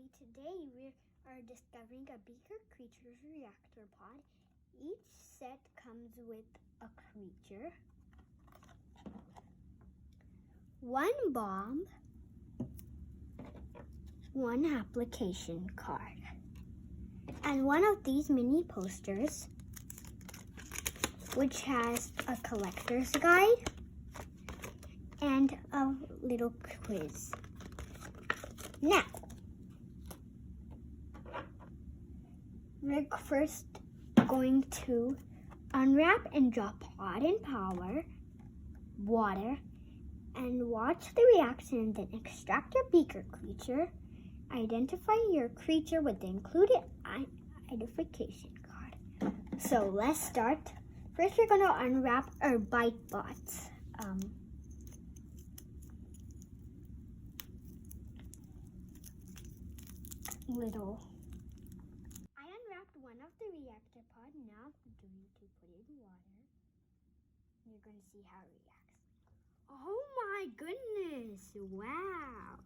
everybody. Today we are discovering a Beaker Creatures Reactor Pod. Each set comes with a creature, one bomb, one application card, and one of these mini posters, which has a collector's guide and a little quiz. Now, we're first going to unwrap and drop hot and power, water, and watch the reaction, and then extract your Beaker creature. Identify your creature with the included identification card. So let's start. First, we're going to unwrap our bite bots. I unwrapped one of the reactor pod. Now I'm going to put it in water. You're going to see how it reacts. Oh my goodness! Wow!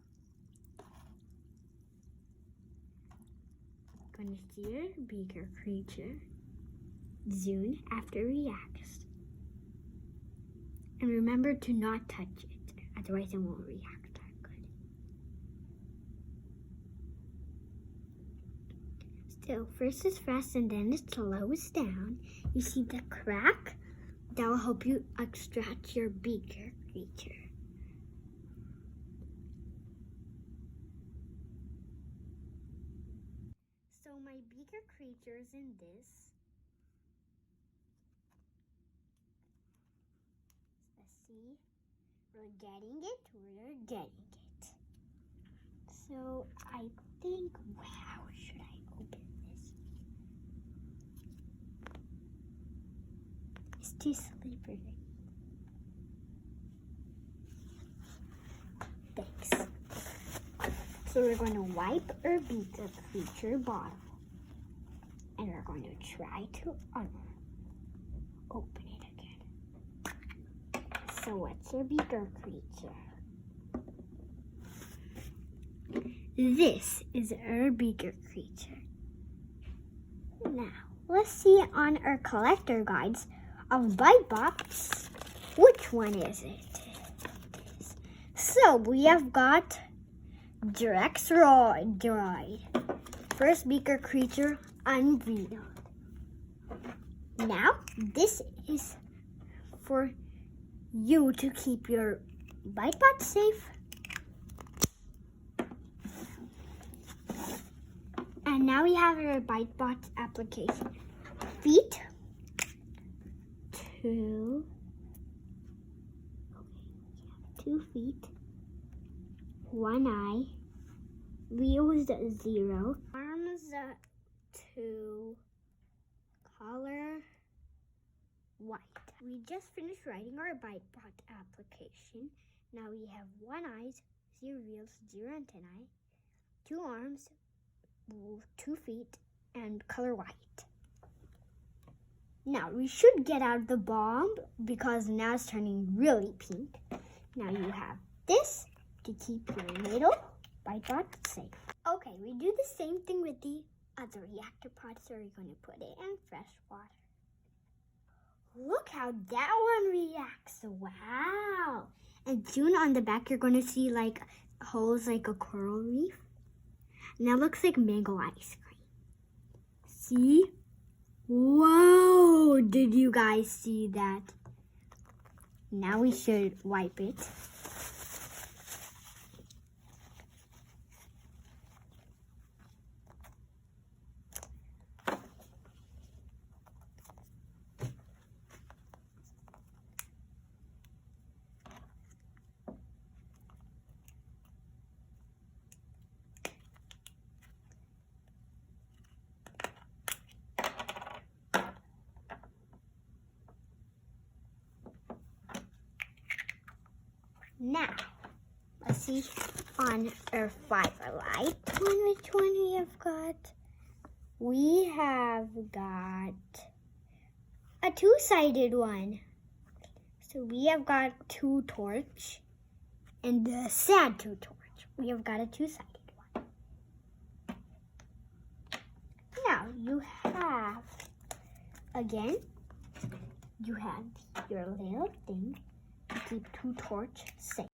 Going to see your Beaker creature soon after it reacts. And remember to not touch it, otherwise it won't react. So first it's fast and then it slows down. You see the crack? That will help you extract your Beaker creature. So my Beaker creature is in this. Let's see. We're getting it. So I think, wow, should I open this? It's too slippery. Thanks. So we're going to wipe our Beaker creature bottle. And we're going to try to open it again. So what's our Beaker creature? This is our Beaker creature. Now, let's see on our collector guides of bite box, which one is it? So, we have got Droid. First Beaker creature, unveiled. Now, this is for you to keep your bite bot safe. And now we have our bite bot application. Feet, 2 feet, 1 eye, wheels 0, arms 2, color white. We just finished writing our bite bot application. Now we have 1 eye, 0 wheels, 0 antennae, 2 arms, 2 feet, and color white. Now we should get out the bomb because now it's turning really pink. Now you have this to keep your little bite bot safe. Okay, we do the same thing with the other reactor pod, so we're going to put it in fresh water. Look how that one reacts. Wow. And soon on the back you're going to see like holes like a coral reef. Now it looks like mango ice cream. See? Whoa! Did you guys see that? Now we should wipe it. Now, let's see on our 5 alive one, which one we have got. We have got a 2-sided one. So we have got 2 torch and the sad 2 torch. We have got a 2-sided one. you have, again, you have your little thing to keep 2 torch safe.